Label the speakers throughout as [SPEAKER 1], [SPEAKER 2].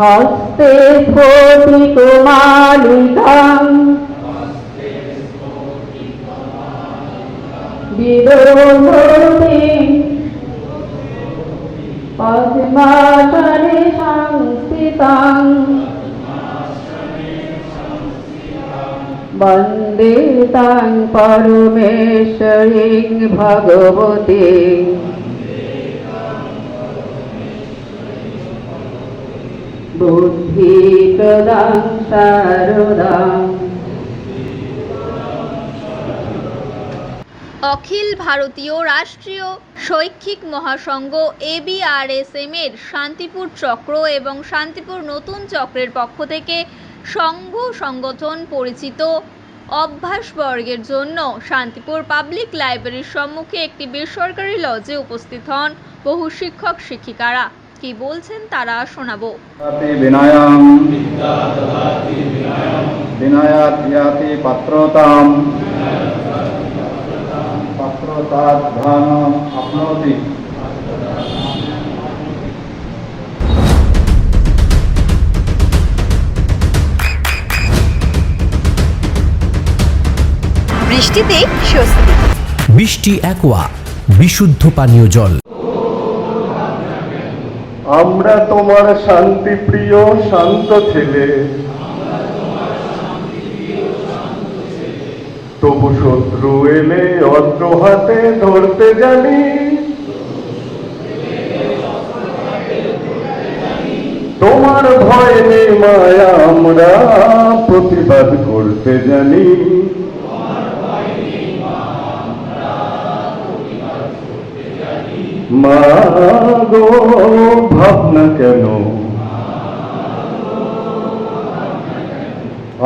[SPEAKER 1] হস্তে স্ফটিকমালিকাং বিদোহতি পদ্মাসনে সংস্থিতাং বন্দে তাং পরমেশ্বরীং ভগবতীং বুদ্ধিপ্রদাং শারদাং।
[SPEAKER 2] অখিল ভারতীয় রাষ্ট্রীয় শৈক্ষিক মহাসংঘ ABRSM এর শান্তিপুর চক্র এবং শান্তিপুর নতুন চক্রের পক্ষ থেকে সংঘ সংগঠন পরিচিত অভ্যাসবর্গের জন্য শান্তিপুর পাবলিক লাইব্রেরির সম্মুখে একটি বেসরকারি লজে উপস্থিত হন বহু শিক্ষক শিক্ষিকারা। কি বলছেন তারা শোনাবো।
[SPEAKER 3] বিনয়াতি পাত্রতাম পাত্রতাধ্যানম আপনোতি।
[SPEAKER 2] বৃষ্টিতে স্বস্তি।
[SPEAKER 4] বৃষ্টি অ্যাকোয়া বিশুদ্ধ পানীয় জল।
[SPEAKER 3] আমরা তোমার শান্তি প্রিয় শান্ত ছেলে, তবু শত্রু এলে অস্ত্র হাতে ধরতে জানি। তোমার ভয় নেই মায়া, আমরা প্রতিবাদ করতে জানি। মা গো ভাবনা কেন,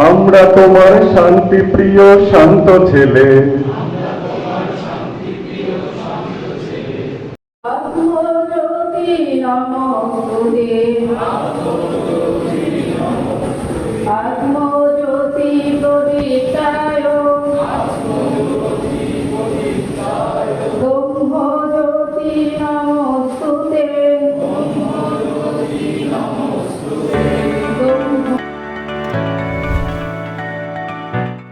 [SPEAKER 3] আমরা তোমার শান্তি প্রিয় শান্ত ছেলে।
[SPEAKER 1] আত্মজ্যোতি নমস্তুতে, আত্মজ্যোতি প্রদীপ্তায়, ব্রহ্মজ্যোতি নমস্তুতে।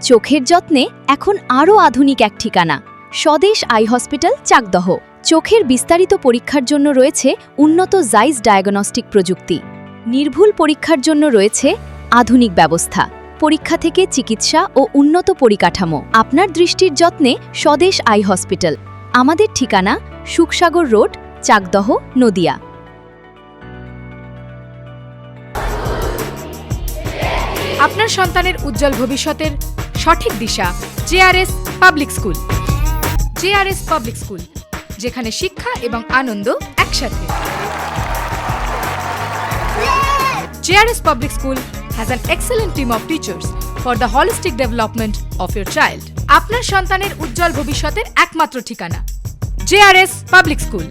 [SPEAKER 5] চোখের যত্নে এখন আরও আধুনিক এক ঠিকানা, স্বদেশ আই হসপিটাল, চাকদহ। চোখের বিস্তারিত পরীক্ষার জন্য রয়েছে উন্নত জাইস ডায়াগনস্টিক প্রযুক্তি। নির্ভুল পরীক্ষার জন্য রয়েছে আধুনিক ব্যবস্থা, পরীক্ষা থেকে চিকিৎসা ও উন্নত পরিকাঠামো। আপনার দৃষ্টির যত্নে স্বদেশ আই হসপিটাল। আমাদের ঠিকানা সুখসাগর রোড, চাকদহ, নদিয়া।
[SPEAKER 6] আপনার সন্তানের উজ্জ্বল ভবিষ্যতের সঠিক দিশা JRS public school. JRS public school, যেখানে শিক্ষা এবং আনন্দ একসাথে। JRS Public School has an excellent team of teachers for the holistic development of your child. আপনার সন্তানের উজ্জ্বল ভবিষ্যতের একমাত্র ঠিকানা JRS Public School।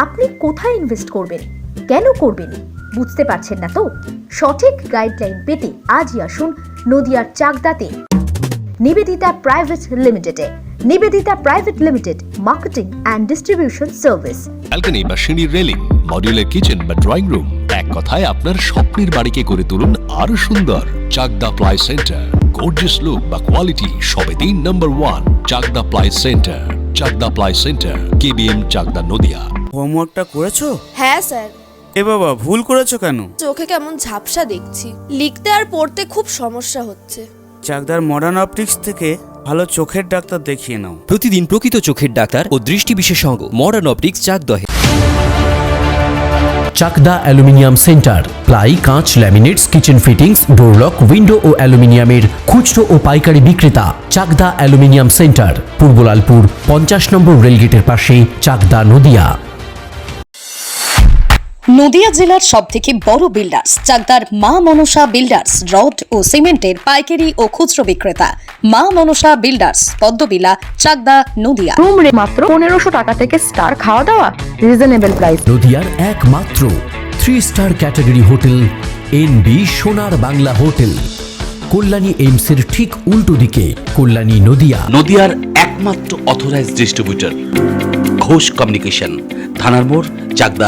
[SPEAKER 7] আপনি কোথায় ইনভেস্ট করবেন, কেন করবেন বুঝতে পারছেন না তো? সঠিক গাইডলাইন পেতে আজই আসুন নদিয়ার চাকদাতে নিবেদিতা প্রাইভেট লিমিটেডে। Nivedita private limited, marketing and distribution service.
[SPEAKER 8] Balcony বা সিঁড়ির রেলিং, মডিউলার কিচেন বা ড্রয়িং রুম, এক কথায় আপনার স্বপ্নের বাড়িকে করে তুলুন আরো সুন্দর। Chakdah ply centre, gorgeous look বা কোয়ালিটি সবে 3 নম্বর 1 Chakdah ply centre. Chakdah ply centre, KBM, Chakdah, Nadia.
[SPEAKER 9] হোমওয়ার্কটা করেছো?
[SPEAKER 10] হ্যাঁ স্যার।
[SPEAKER 9] এ বাবা, ভুল করেছো কেন?
[SPEAKER 10] চোখে কেমন ঝাপসা দেখছি, লিখতে আর পড়তে খুব সমস্যা হচ্ছে।
[SPEAKER 9] চাকদার মডার্ন অপটিক্স থেকে ভালো চোখের ডাক্তার দেখিয়ে নাও।
[SPEAKER 4] প্রতিদিন প্রকৃত চোখের ডাক্তার ও দৃষ্টি বিশেষজ্ঞ মডার্ন অপটিক্স, চাকদহে। চাকদা অ্যালুমিনিয়াম সেন্টার, প্লাই, কাঁচ, laminates, kitchen fittings, door lock, window ও অ্যালুমিনিয়ামের খুচরো ও পাইকারি বিক্রেতা। চাকদা অ্যালুমিনিয়াম সেন্টার, পূর্বলালপুর 50 নম্বর রেলগেটের পাশে, চাকদা, নদিয়া।
[SPEAKER 11] নদিয়া জেলার সবথেকে বড় বিল্ডার্স চাকদার মা মনসা বিল্ডার্স, রড ও সিমেন্টের পাইকারি ও খুচরো বিক্রেতা। মা মনসা বিল্ডার্স, পদ্মবিলা, চাকদা, নদিয়া।
[SPEAKER 7] রুম রে মাত্র 1500 টাকা থেকে স্টার, খাওয়া দাওয়া রিজনেবল প্রাইস।
[SPEAKER 4] নদিয়ার একমাত্র 3 স্টার ক্যাটাগরি হোটেল NB সোনার বাংলা হোটেল, কল্যাণী এইমসের ঠিক উল্টো দিকে, কল্যাণী, নদিয়া।
[SPEAKER 12] নদিয়ার একমাত্র অথরাইজড ডিস্ট্রিবিউটর ঘোষ কমিউনিকেশন, থানার মোড়, চাকদা।